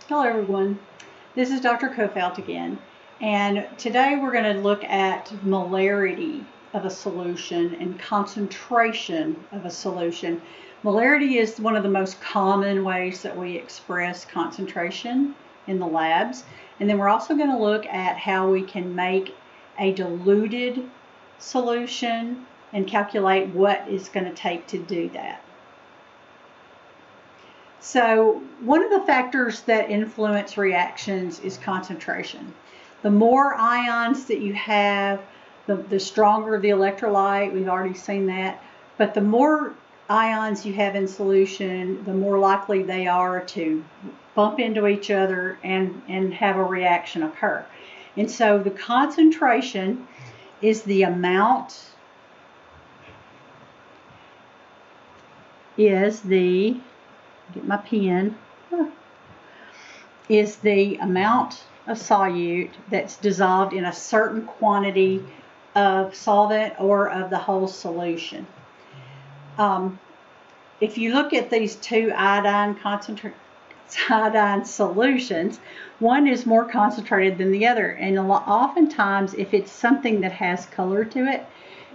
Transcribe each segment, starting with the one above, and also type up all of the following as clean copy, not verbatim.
Hello everyone, this is Dr. Kofelt again, and today we're going to look at molarity of a solution and concentration of a solution. Molarity is one of the most common ways that we express concentration in the labs, and then we're also going to look at how we can make a diluted solution and calculate what it's going to take to do that. So one of the factors that influence reactions is concentration. The more ions that you have, the stronger the electrolyte. We've already seen that. But the more ions you have in solution, the more likely they are to bump into each other and have a reaction occur. And so the concentration is the amount, get my pen, is the amount of solute that's dissolved in a certain quantity of solvent or of the whole solution. If you look at these two iodine solutions, one is more concentrated than the other, and oftentimes if it's something that has color to it,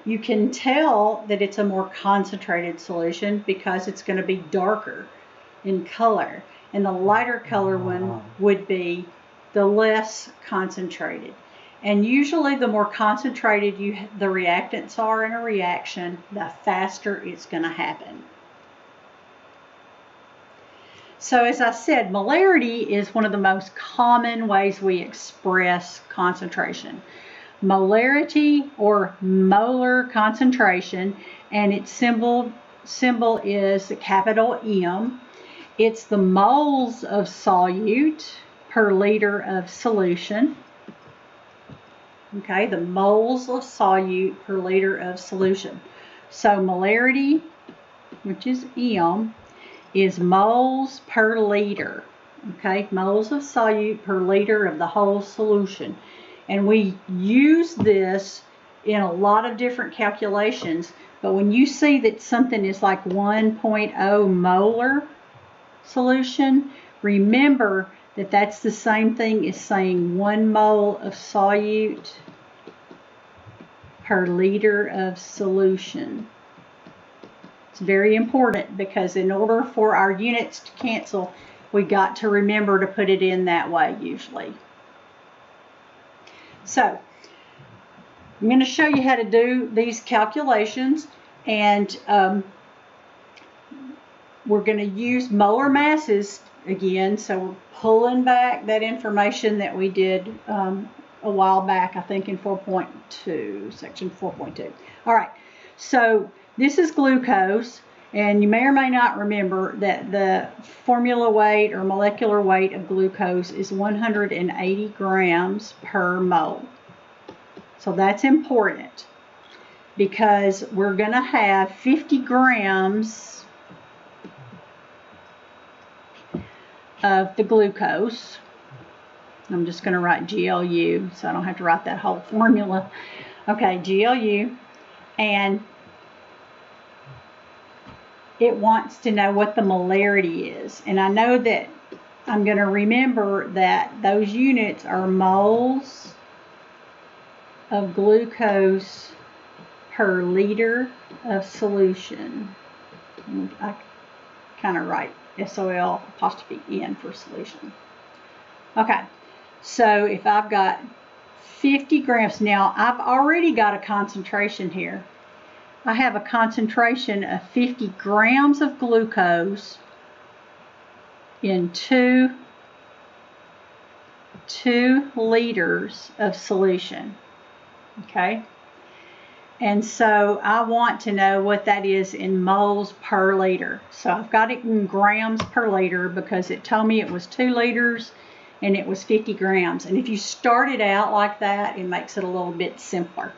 you can tell that it's a more concentrated solution because it's going to be darker in color, and the lighter color one would be the less concentrated. And usually the more concentrated the reactants are in a reaction, the faster it's going to happen. So as I said, molarity is one of the most common ways we express concentration. Molarity or molar concentration, and its symbol is a capital M. It's the moles of solute per liter of solution. Okay, the moles of solute per liter of solution. So molarity, which is M, is moles per liter. Okay, moles of solute per liter of the whole solution. And we use this in a lot of different calculations, but when you see that something is like 1.0 molar solution, remember that that's the same thing as saying 1 mole of solute per liter of solution. It's very important because in order for our units to cancel, we got to remember to put it in that way usually. So I'm going to show you how to do these calculations, and we're going to use molar masses again. So we're pulling back that information that we did a while back, I think in 4.2, section 4.2. All right, so this is glucose, and you may or may not remember that the formula weight or molecular weight of glucose is 180 grams per mole. So that's important because we're going to have 50 grams of the glucose. I'm just going to write GLU so I don't have to write that whole formula. Okay, GLU, and it wants to know what the molarity is. And I know that I'm going to remember that those units are moles of glucose per liter of solution. I kind of write SOL''N for solution. Okay, so if I've got 50 grams, now I've already got a concentration here. I have a concentration of 50 grams of glucose in 2 liters of solution. Okay, and so I want to know what that is in moles per liter. So I've got it in grams per liter because it told me it was 2 liters and it was 50 grams. And if you start it out like that, it makes it a little bit simpler.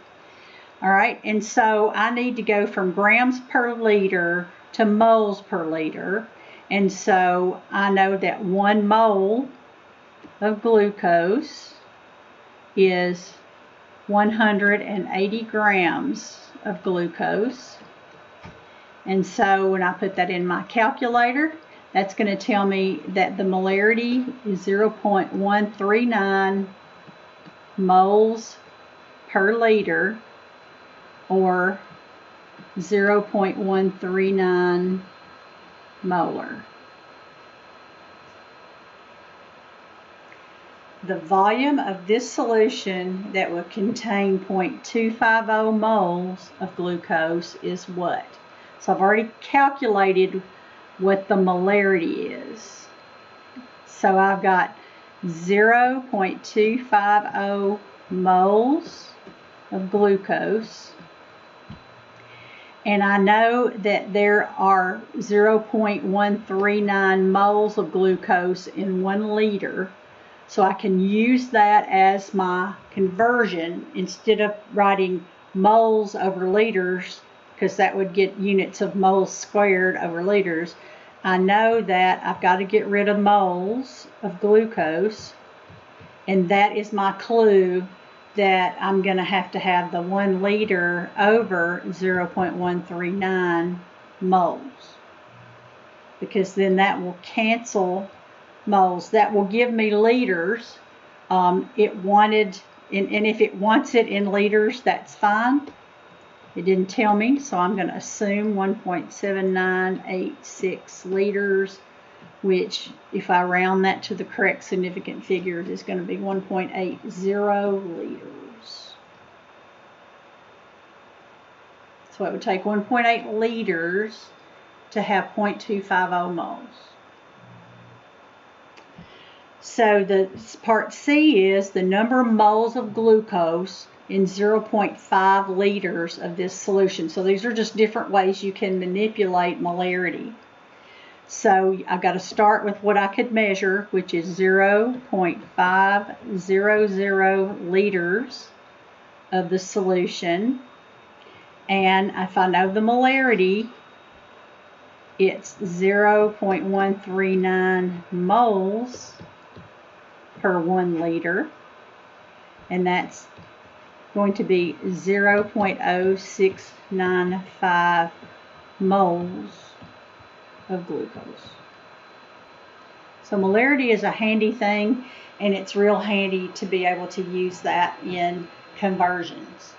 All right, and so I need to go from grams per liter to moles per liter. And so I know that 1 mole of glucose is 180 grams of glucose. And so when I put that in my calculator, that's going to tell me that the molarity is 0.139 moles per liter, or 0.139 molar. The volume of this solution that would contain 0.250 moles of glucose is what? So I've already calculated what the molarity is. So I've got 0.250 moles of glucose, and I know that there are 0.139 moles of glucose in 1 liter, so I can use that as my conversion instead of writing moles over liters, because that would get units of moles squared over liters. I know that I've got to get rid of moles of glucose, and that is my clue that I'm going to have the 1 liter over 0.139 moles, because then that will cancel moles. That will give me liters. It wanted, and if it wants it in liters, that's fine. It didn't tell me, so I'm going to assume 1.7986 liters, which, if I round that to the correct significant figures, is going to be 1.80 liters. So it would take 1.8 liters to have 0.250 moles. So the part C is the number of moles of glucose in 0.5 liters of this solution. So these are just different ways you can manipulate molarity. So I've got to start with what I could measure, which is 0.500 liters of the solution. And if I know the molarity, it's 0.139 moles per 1 liter. And that's going to be 0.0695 moles of glucose. So molarity is a handy thing, and it's real handy to be able to use that in conversions.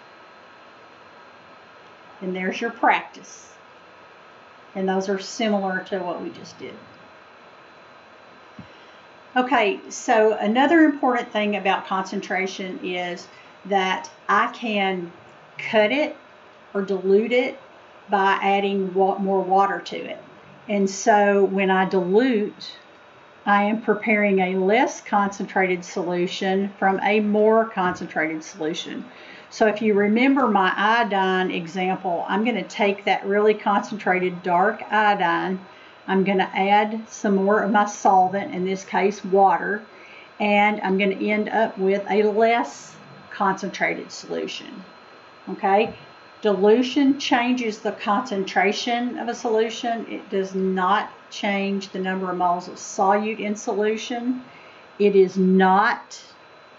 And there's your practice. And those are similar to what we just did. Okay, so another important thing about concentration is that I can cut it or dilute it by adding more water to it. And so when I dilute, I am preparing a less concentrated solution from a more concentrated solution. So if you remember my iodine example, I'm going to take that really concentrated dark iodine, I'm going to add some more of my solvent, in this case water, and I'm going to end up with a less concentrated solution. Okay? Dilution changes the concentration of a solution. It does not change the number of moles of solute in solution. It is not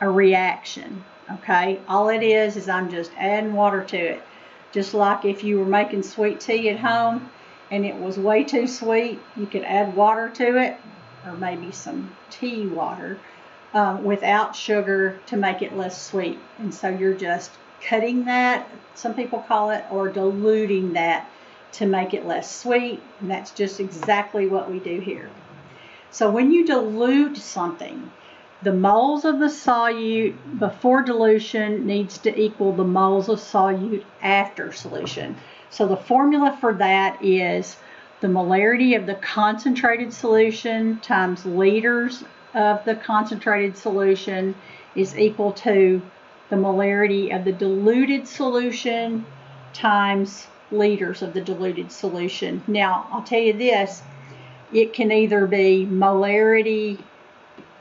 a reaction. Okay? All it is I'm just adding water to it. Just like if you were making sweet tea at home and it was way too sweet, you could add water to it, or maybe some tea water, without sugar to make it less sweet. And so you're just cutting that, some people call it, or diluting that to make it less sweet. And that's just exactly what we do here. So when you dilute something, the moles of the solute before dilution needs to equal the moles of solute after solution. So the formula for that is the molarity of the concentrated solution times liters of the concentrated solution is equal to the molarity of the diluted solution times liters of the diluted solution. Now, I'll tell you this, it can either be molarity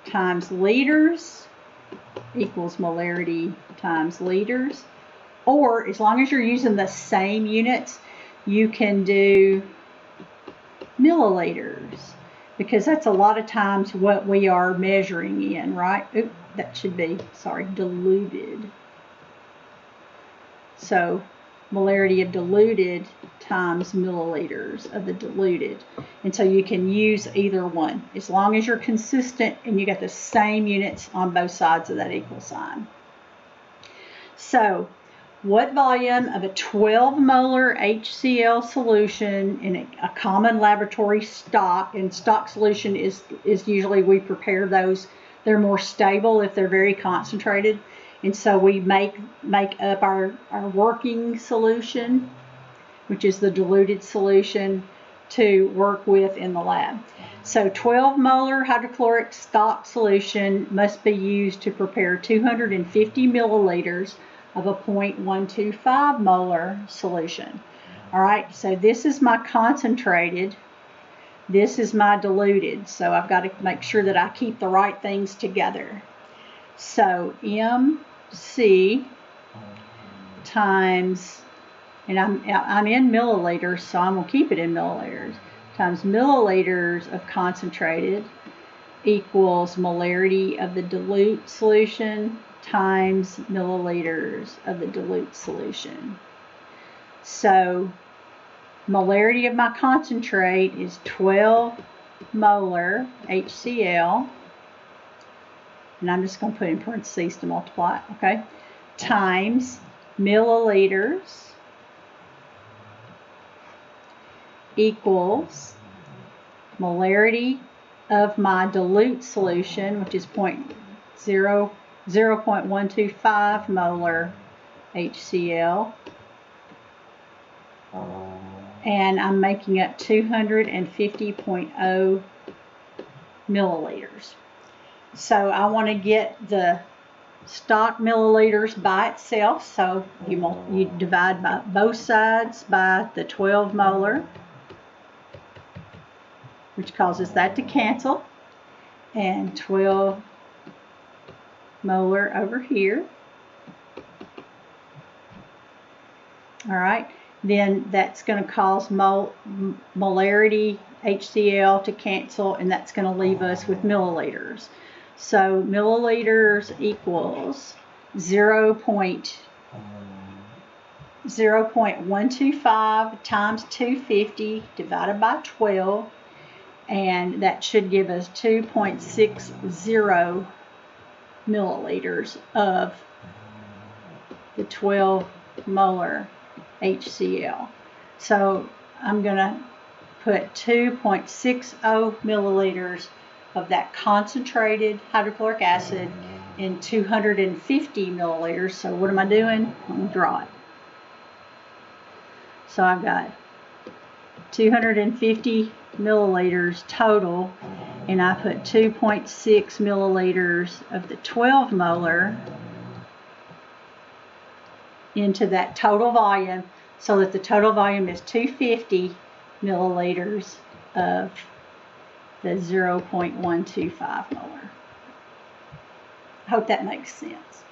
times liters equals molarity times liters, or as long as you're using the same units, you can do milliliters, because that's a lot of times what we are measuring in, right? Oop, that should be, sorry, diluted. So molarity of diluted times milliliters of the diluted. And so you can use either one as long as you're consistent and you got the same units on both sides of that equal sign. So what volume of a 12 molar HCl solution in a common laboratory stock, and stock solution is usually, we prepare those, they're more stable if they're very concentrated, and so we make up our working solution, which is the diluted solution, to work with in the lab. So 12 molar hydrochloric stock solution must be used to prepare 250 milliliters of a 0.125 molar solution. All right, so this is my concentrated, this is my diluted, so I've got to make sure that I keep the right things together. So MC times, and I'm in milliliters, so I'm going to keep it in milliliters, times milliliters of concentrated equals molarity of the dilute solution times milliliters of the dilute solution. So molarity of my concentrate is 12 molar HCl, and I'm just going to put in parentheses to multiply, okay, times milliliters equals molarity of my dilute solution, which is 0.125 molar HCl, and I'm making up 250.0 milliliters. So I want to get the stock milliliters by itself, so you divide by both sides by the 12 molar, which causes that to cancel, and 12 molar over here. All right, then that's going to cause molarity HCl to cancel, and that's going to leave us with milliliters. So milliliters equals 0.125 times 250 divided by 12, and that should give us 2.60 milliliters of the 12 molar HCl. So I'm going to put 2.60 milliliters of that concentrated hydrochloric acid in 250 milliliters. So what am I doing? Let me draw it. So I've got 250 milliliters total, and I put 2.6 milliliters of the 12 molar into that total volume, so that the total volume is 250 milliliters of the 0.125 molar. I hope that makes sense.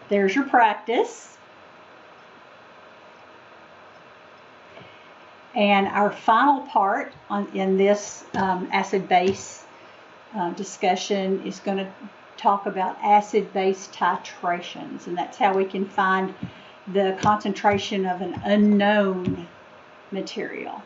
There's your practice. And our final part in this acid-base discussion is going to talk about acid-base titrations, and that's how we can find the concentration of an unknown material.